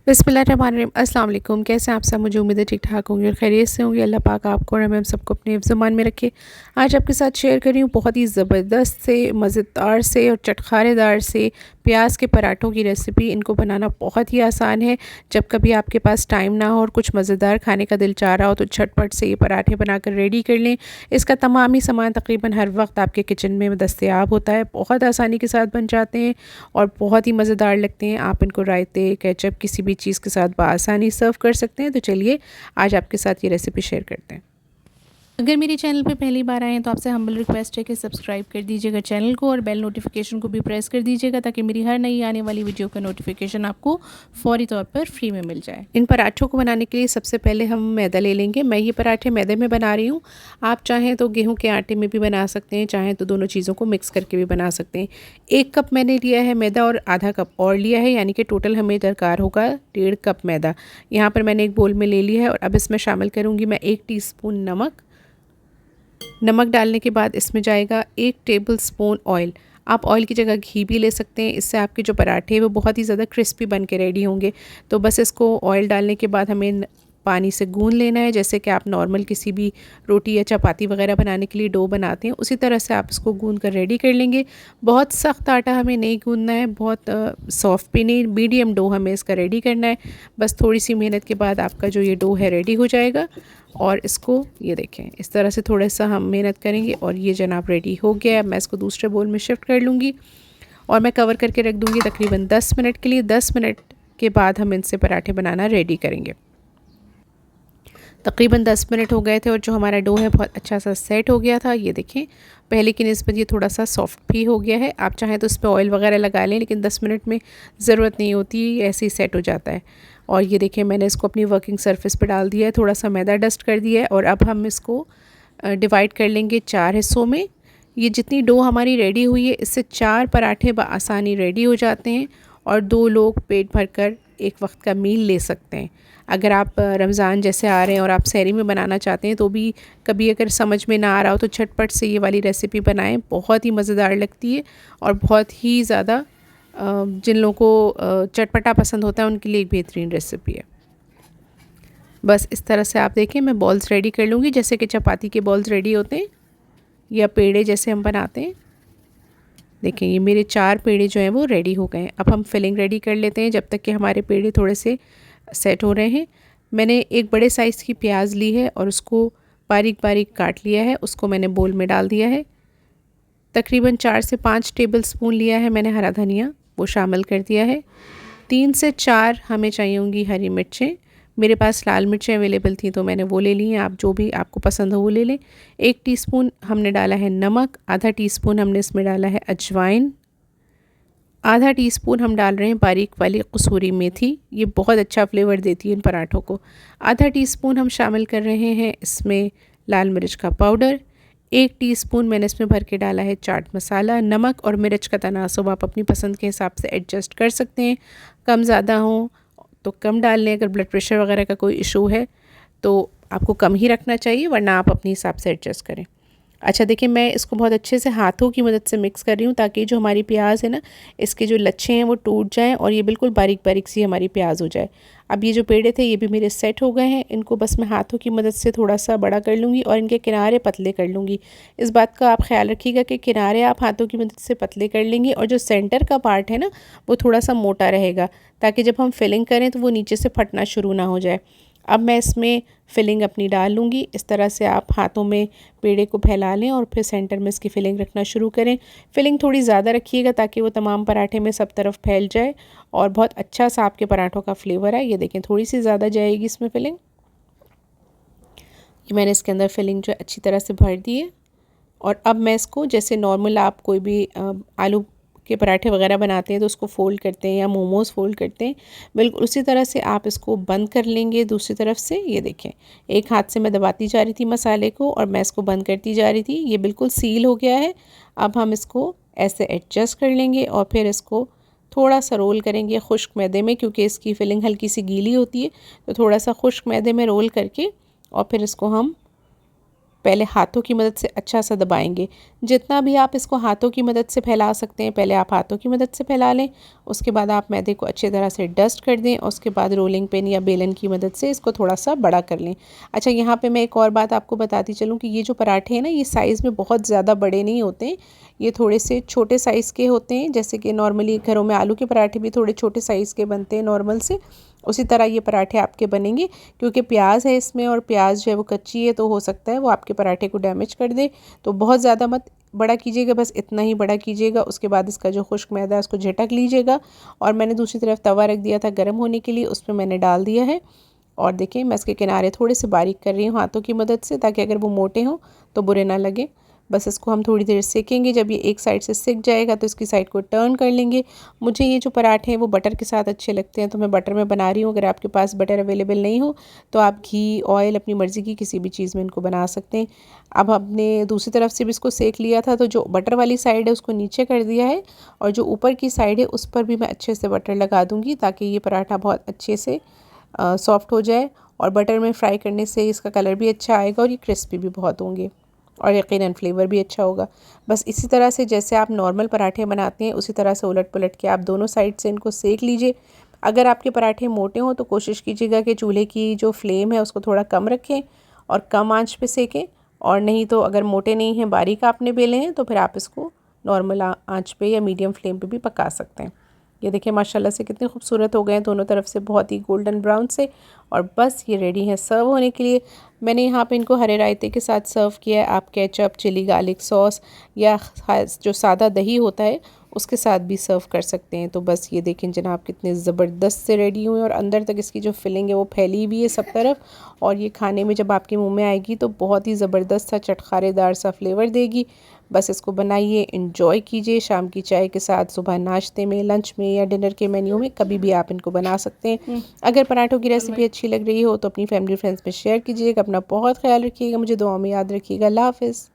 बिस्मिल्लाहिर्रहमानिर्रहीम। अस्सलाम वालेकुम। कैसे हैं आप सब? मुझे उम्मीद है ठीक ठाक होंगे और खैरियत से होंगे। अल्लाह पाक आपको और हमें सबको अपने हिफ्ज़ ईमान में रखे। आज आपके साथ शेयर कर रही हूँ बहुत ही ज़बरदस्त से, मज़ेदार से और चटखारेदार से प्याज के पराठों की रेसिपी। इनको बनाना बहुत ही आसान है। जब कभी आपके पास टाइम ना हो और कुछ मज़ेदार खाने का दिल चाह रहा हो तो झटपट से ये पराठे बनाकर रेडी कर लें। इसका तमाम ही सामान तकरीबन हर वक्त आपके किचन में दस्तयाब होता है। बहुत आसानी के साथ बन जाते हैं और बहुत ही मज़ेदार लगते हैं। आप इनको रायते, केचप, किसी भी चीज़ के साथ बआसानी सर्व कर सकते हैं। तो चलिए आज आपके साथ ये रेसिपी शेयर करते हैं। अगर मेरे चैनल पे पहली बार आए हैं तो आपसे हम्बल रिक्वेस्ट है कि सब्सक्राइब कर दीजिएगा चैनल को और बेल नोटिफिकेशन को भी प्रेस कर दीजिएगा ताकि मेरी हर नई आने वाली वीडियो का नोटिफिकेशन आपको फ़ौरी तौर पर फ्री में मिल जाए। इन पराठों को बनाने के लिए सबसे पहले हम मैदा ले लेंगे। मैं ये पराठे मैदे में बना रही हूँ। आप चाहें तो गेहूँ के आटे में भी बना सकते हैं, चाहें तो दोनों चीज़ों को मिक्स करके भी बना सकते हैं। 1 कप मैंने लिया है मैदा और आधा कप और लिया है, यानी कि टोटल हमें दरकार होगा 1.5 कप मैदा। यहाँ पर मैंने एक बोल में ले लिया है और अब इसमें शामिल करूँगी मैं 1 टीस्पून नमक। नमक डालने के बाद इसमें जाएगा 1 टेबलस्पून ऑयल। आप ऑयल की जगह घी भी ले सकते हैं। इससे आपके जो पराठे हैं वो बहुत ही ज़्यादा क्रिस्पी बन के रेडी होंगे। तो बस इसको ऑयल डालने के बाद हमें पानी से गूंद लेना है, जैसे कि आप नॉर्मल किसी भी रोटी या चपाती वगैरह बनाने के लिए डो बनाते हैं उसी तरह से आप इसको गूंद कर रेडी कर लेंगे। बहुत सख्त आटा हमें नहीं गूंदना है, बहुत सॉफ्ट भी नहीं, मीडियम डो हमें इसका रेडी करना है। बस थोड़ी सी मेहनत के बाद आपका जो ये डो है रेडी हो जाएगा। और इसको ये देखें, इस तरह से थोड़ा सा हम मेहनत करेंगे और ये जनाब रेडी हो गया है। मैं इसको दूसरे बोल में शिफ्ट कर लूँगी और मैं कवर करके रख दूँगी तकरीबन 10 मिनट के लिए। 10 मिनट के बाद हम इनसे पराठे बनाना रेडी करेंगे। तकरीबन 10 मिनट हो गए थे और जो हमारा डो है बहुत अच्छा सा सेट हो गया था। ये देखें, पहले की निस्बत ये थोड़ा सा सॉफ्ट भी हो गया है। आप चाहें तो इस पर ऑयल वगैरह लगा लें, लेकिन 10 मिनट में ज़रूरत नहीं होती, ऐसे ही सेट हो जाता है। और ये देखिए, मैंने इसको अपनी वर्किंग सरफेस पे डाल दिया है, थोड़ा सा मैदा डस्ट कर दिया है। और अब हम इसको डिवाइड कर लेंगे 4 हिस्सों में। ये जितनी डो हमारी रेडी हुई है, इससे 4 पराठे बआसानी रेडी हो जाते हैं और 2 लोग पेट भरकर एक वक्त का मील ले सकते हैं। अगर आप रमज़ान जैसे आ रहे हैं और आप सहरी में बनाना चाहते हैं तो भी कभी अगर समझ में ना आ रहा हो तो झटपट से ये वाली रेसिपी बनाएं। बहुत ही मज़ेदार लगती है और बहुत ही ज़्यादा जिन लोगों को चटपटा पसंद होता है उनके लिए एक बेहतरीन रेसिपी है। बस इस तरह से आप देखें, मैं बॉल्स रेडी कर लूँगी जैसे कि चपाती के बॉल्स रेडी होते हैं या पेड़े जैसे हम बनाते हैं। देखें, ये मेरे 4 पेड़े जो हैं वो रेडी हो गए हैं। अब हम फिलिंग रेडी कर लेते हैं जब तक कि हमारे पेड़े थोड़े से सेट हो रहे हैं। मैंने एक बड़े साइज़ की प्याज ली है और उसको बारीक बारीक काट लिया है। उसको मैंने बोल में डाल दिया है। तकरीबन 4 से 5 टेबलस्पून लिया है मैंने हरा धनिया, वो शामिल कर दिया है। 3 से 4 हमें चाहिए होंगी हरी मिर्चें। मेरे पास लाल मिर्चें अवेलेबल थी तो मैंने वो ले ली हैं। आप जो भी आपको पसंद हो वो ले लें। 1 टीस्पून हमने डाला है नमक, आधा टीस्पून हमने इसमें डाला है अजवाइन, आधा टीस्पून हम डाल रहे हैं बारीक वाली कसूरी मेथी, ये बहुत अच्छा फ्लेवर देती है इन पराठों को। आधा टीस्पून हम शामिल कर रहे हैं इसमें लाल मिर्च का पाउडर। 1 टीस्पून मैंने इसमें भर के डाला है चाट मसाला। नमक और मिर्च का तनासुब आप अपनी पसंद के हिसाब से एडजस्ट कर सकते हैं, कम ज़्यादा हो तो कम डाल लें। अगर ब्लड प्रेशर वगैरह का कोई इशू है तो आपको कम ही रखना चाहिए, वरना आप अपने हिसाब से एडजस्ट करें। अच्छा देखिए, मैं इसको बहुत अच्छे से हाथों की मदद से मिक्स कर रही हूँ ताकि जो हमारी प्याज है ना, इसके जो लच्छे हैं वो टूट जाएं और ये बिल्कुल बारीक बारीक सी हमारी प्याज हो जाए। अब ये जो पेड़े थे ये भी मेरे सेट हो गए हैं। इनको बस मैं हाथों की मदद से थोड़ा सा बड़ा कर लूँगी और इनके किनारे पतले कर लूँगी। इस बात का आप ख्याल रखिएगा कि किनारे आप हाथों की मदद से पतले कर लेंगे और जो सेंटर का पार्ट है ना वो थोड़ा सा मोटा रहेगा, ताकि जब हम फिलिंग करें तो वो नीचे से फटना शुरू ना हो जाए। अब मैं इसमें फिलिंग अपनी डाल लूँगी। इस तरह से आप हाथों में पेड़े को फैला लें और फिर सेंटर में इसकी फिलिंग रखना शुरू करें। फिलिंग थोड़ी ज़्यादा रखिएगा ताकि वो तमाम पराठे में सब तरफ फैल जाए और बहुत अच्छा सा आपके पराठों का फ्लेवर है। ये देखें, थोड़ी सी ज़्यादा जाएगी इसमें फिलिंग। ये मैंने इसके अंदर फिलिंग जो अच्छी तरह से भर दी है और अब मैं इसको, जैसे नॉर्मल आप कोई भी आलू के पराठे वगैरह बनाते हैं तो उसको फ़ोल्ड करते हैं या मोमोज़ फ़ोल्ड करते हैं, बिल्कुल उसी तरह से आप इसको बंद कर लेंगे दूसरी तरफ से। ये देखें, एक हाथ से मैं दबाती जा रही थी मसाले को और मैं इसको बंद करती जा रही थी। ये बिल्कुल सील हो गया है। अब हम इसको ऐसे एडजस्ट कर लेंगे और फिर इसको थोड़ा सा रोल करेंगे खुश्क मैदे में, क्योंकि इसकी फिलिंग हल्की सी गीली होती है। तो थोड़ा सा खुश्क मैदे में रोल करके और फिर इसको हम पहले हाथों की मदद से अच्छा सा दबाएंगे। जितना भी आप इसको हाथों की मदद से फैला सकते हैं पहले आप हाथों की मदद से फैला लें। उसके बाद आप मैदे को अच्छी तरह से डस्ट कर दें। उसके बाद रोलिंग पिन या बेलन की मदद से इसको थोड़ा सा बड़ा कर लें। अच्छा, यहाँ पे मैं एक और बात आपको बताती चलूँ कि ये जो पराठे हैं ना, ये साइज़ में बहुत ज़्यादा बड़े नहीं होते, ये थोड़े से छोटे साइज़ के होते हैं। जैसे कि नॉर्मली घरों में आलू के पराठे भी थोड़े छोटे साइज़ के बनते हैं नॉर्मल से, उसी तरह ये पराठे आपके बनेंगे। क्योंकि प्याज है इसमें और प्याज जो है वो कच्ची है, तो हो सकता है वो आपके पराठे को डैमेज कर दे। तो बहुत ज़्यादा मत बड़ा कीजिएगा, बस इतना ही बड़ा कीजिएगा। उसके बाद इसका जो खुश्क मैदा है उसको झटक लीजिएगा। और मैंने दूसरी तरफ तवा रख दिया था गर्म होने के लिए, उसमें मैंने डाल दिया है। और देखिए मैं इसके किनारे थोड़े से बारीक कर रही हूँ हाथों की मदद से, ताकि अगर वो मोटे हों तो बुरे ना लगे। बस इसको हम थोड़ी देर सेकेंगे। जब ये एक साइड से सिक जाएगा तो इसकी साइड को टर्न कर लेंगे। मुझे ये जो पराठे हैं वो बटर के साथ अच्छे लगते हैं, तो मैं बटर में बना रही हूँ। अगर आपके पास बटर अवेलेबल नहीं हो तो आप घी, ऑयल, अपनी मर्ज़ी की किसी भी चीज़ में इनको बना सकते हैं। अब हमने दूसरी तरफ से भी इसको सेक लिया था, तो जो बटर वाली साइड है उसको नीचे कर दिया है, और जो ऊपर की साइड है उस पर भी मैं अच्छे से बटर लगा दूँगी, ताकि ये पराठा बहुत अच्छे से सॉफ्ट हो जाए। और बटर में फ्राई करने से इसका कलर भी अच्छा आएगा और ये क्रिस्पी भी बहुत होंगे, और यकीनन फ्लेवर भी अच्छा होगा। बस इसी तरह से जैसे आप नॉर्मल पराठे बनाते हैं उसी तरह से उलट पुलट के आप दोनों साइड से इनको सेक लीजिए। अगर आपके पराठे मोटे हों तो कोशिश कीजिएगा कि चूल्हे की जो फ्लेम है उसको थोड़ा कम रखें और कम आंच पे सेकें। और नहीं तो अगर मोटे नहीं हैं, बारीक आपने बेले हैं, तो फिर आप इसको नॉर्मल आंच पे या मीडियम फ्लेम पे भी पका सकते हैं। ये देखिए माशाल्लाह से कितने खूबसूरत हो गए हैं दोनों तरफ से, बहुत ही गोल्डन ब्राउन से। और बस ये रेडी हैं सर्व होने के लिए। मैंने यहाँ पे इनको हरे रायते के साथ सर्व किया है। आप केचप, चिली गार्लिक सॉस या जो सादा दही होता है उसके साथ भी सर्व कर सकते हैं। तो बस ये देखें जनाब कितने ज़बरदस्त से रेडी हुए, और अंदर तक इसकी जो फिलिंग है वो फैली हुई है सब तरफ। और ये खाने में जब आपके मुंह में आएगी तो बहुत ही ज़बरदस्त सा चटखारेदार सा फ्लेवर देगी। बस इसको बनाइए, एंजॉय कीजिए शाम की चाय के साथ, सुबह नाश्ते में, लंच में या डिनर के मेन्यू में, कभी भी आप इनको बना सकते हैं। अगर पराठों की रेसिपी अच्छी लग रही हो तो अपनी फैमिली फ्रेंड्स में शेयर कीजिएगा। अपना बहुत ख्याल रखिएगा, मुझे दुआ में याद रखिएगा। अल्लाह हाफ़िज़।